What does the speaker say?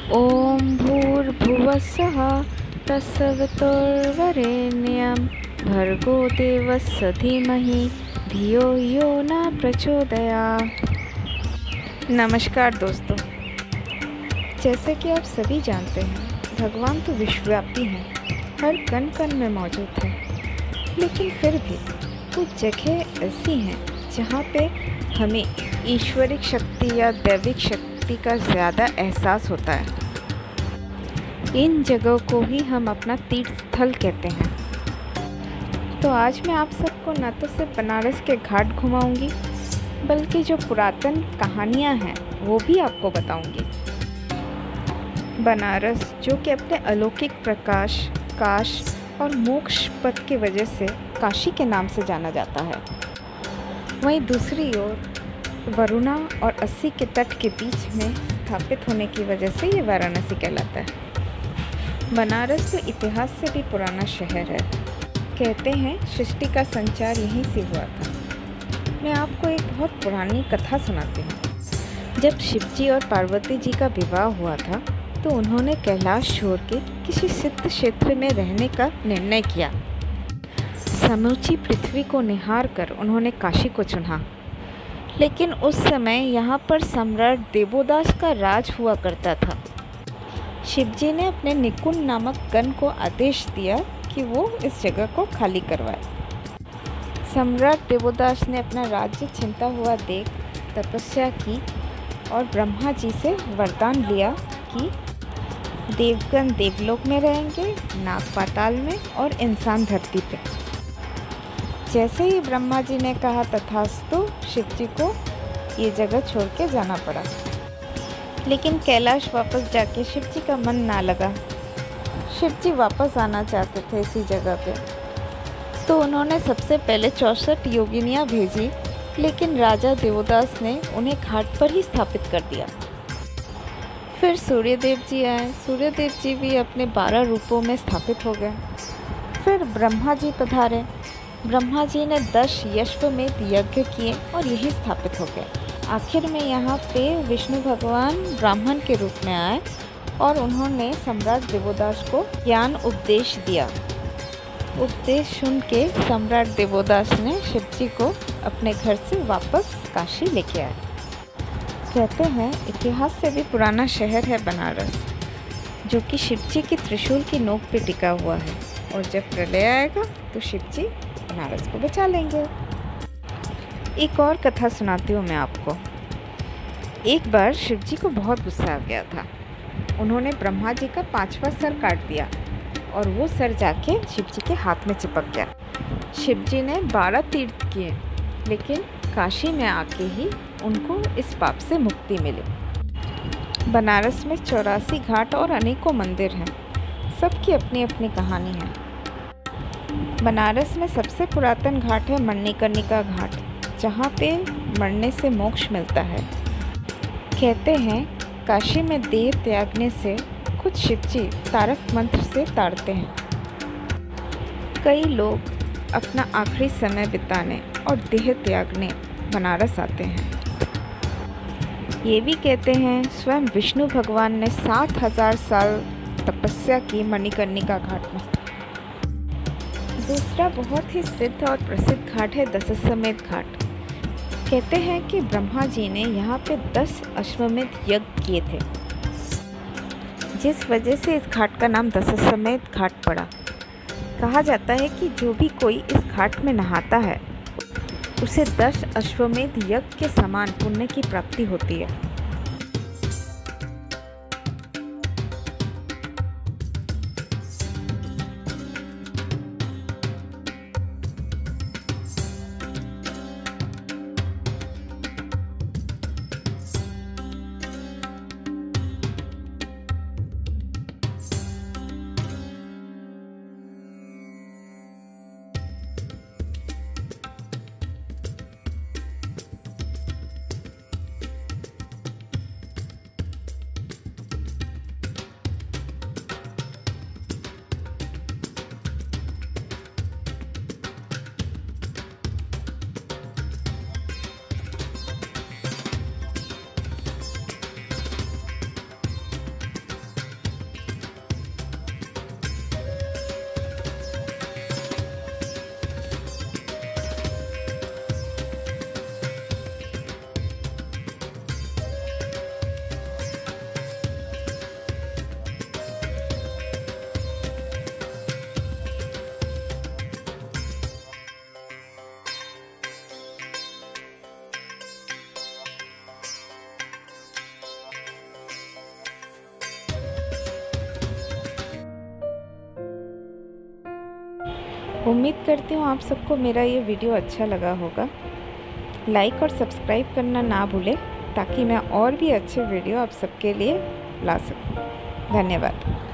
ॐ भूर्भुवस्सुः तत्सवितुर्वरेण्यं भर्गो देवस्य धीमहि धियो यो न प्रचोदयात्। नमस्कार दोस्तों, जैसे कि आप सभी जानते हैं, भगवान तो विश्वव्यापी हैं, हर कण कण में मौजूद हैं। लेकिन फिर भी कुछ जगह ऐसी हैं जहाँ पे हमें ईश्वरिक शक्ति या दैविक शक्ति का ज़्यादा एहसास होता है। इन जगहों को ही हम अपना तीर्थ स्थल कहते हैं। तो आज मैं आप सबको न तो सिर्फ बनारस के घाट घुमाऊंगी, बल्कि जो पुरातन कहानियाँ हैं वो भी आपको बताऊंगी। बनारस जो कि अपने अलौकिक प्रकाश, काश और मोक्ष पथ की वजह से काशी के नाम से जाना जाता है, वहीं दूसरी ओर वरुणा और अस्सी के तट के बीच में स्थापित होने की वजह से ये वाराणसी कहलाता है। बनारस तो इतिहास से भी पुराना शहर है। कहते हैं सृष्टि का संचार यहीं से हुआ था। मैं आपको एक बहुत पुरानी कथा सुनाती हूँ। जब शिवजी और पार्वती जी का विवाह हुआ था तो उन्होंने कैलाश छोड़ के किसी सिद्ध क्षेत्र में रहने का निर्णय किया। समूची पृथ्वी को निहार कर उन्होंने काशी को चुना। लेकिन उस समय यहाँ पर सम्राट देवोदास का राज हुआ करता था। शिवजी ने अपने निकुंज नामक गण को आदेश दिया कि वो इस जगह को खाली करवाए। सम्राट देवोदास ने अपना राज्य छिनता हुआ देख तपस्या की और ब्रह्मा जी से वरदान लिया कि देवगण देवलोक में रहेंगे, नाग पाताल में और इंसान धरती पे। जैसे ही ब्रह्मा जी ने कहा तथास्तु, शिवजी को ये जगह छोड़ के जाना पड़ा। लेकिन कैलाश वापस जाके शिवजी का मन ना लगा। शिवजी वापस आना चाहते थे इसी जगह पे, तो उन्होंने सबसे पहले 64 योगिनियाँ भेजी, लेकिन राजा देवोदास ने उन्हें घाट पर ही स्थापित कर दिया। फिर सूर्यदेव जी आए। सूर्यदेव जी भी अपने 12 रूपों में स्थापित हो गए। फिर ब्रह्मा जी पधारे। ब्रह्मा जी ने 10 यश्वमेध यज्ञ किए और यही स्थापित हो गए। आखिर में यहाँ पे विष्णु भगवान ब्राह्मण के रूप में आए और उन्होंने सम्राट देवोदास को ज्ञान उपदेश दिया। उपदेश सुन के सम्राट देवोदास ने शिवजी को अपने घर से वापस काशी लेके आए। कहते हैं इतिहास से भी पुराना शहर है बनारस, जो कि शिवजी की त्रिशूल की नोक पे टिका हुआ है, और जब प्रलय आएगा तो शिवजी बनारस को बचा लेंगे। एक और कथा सुनाती हूँ मैं आपको। एक बार शिवजी को बहुत गुस्सा आ गया था। उन्होंने ब्रह्मा जी का 5वां सर काट दिया और वो सर जाके शिवजी के हाथ में चिपक गया। शिवजी ने 12 तीर्थ किए, लेकिन काशी में आके ही उनको इस पाप से मुक्ति मिली। बनारस में 84 घाट और अनेकों मंदिर हैं। सबकी अपनी अपनी कहानी है। बनारस में सबसे पुरातन घाट है मणिकर्णिका घाट, जहाँ पे मरने से मोक्ष मिलता है। कहते हैं काशी में देह त्यागने से खुद शिवजी तारक मंत्र से ताड़ते हैं। कई लोग अपना आखिरी समय बिताने और देह त्यागने बनारस आते हैं। ये भी कहते हैं स्वयं विष्णु भगवान ने 7000 साल तपस्या की मणिकर्णिका घाट में। दूसरा बहुत ही सिद्ध और प्रसिद्ध घाट है दशाश्वमेध घाट। कहते हैं कि ब्रह्मा जी ने यहाँ पे 10 अश्वमेध यज्ञ किए थे, जिस वजह से इस घाट का नाम दशाश्वमेध घाट पड़ा। कहा जाता है कि जो भी कोई इस घाट में नहाता है उसे 10 अश्वमेध यज्ञ के समान पुण्य की प्राप्ति होती है। उम्मीद करती हूँ आप सबको मेरा ये वीडियो अच्छा लगा होगा। लाइक और सब्सक्राइब करना ना भूलें ताकि मैं और भी अच्छे वीडियो आप सबके लिए ला सकूँ। धन्यवाद।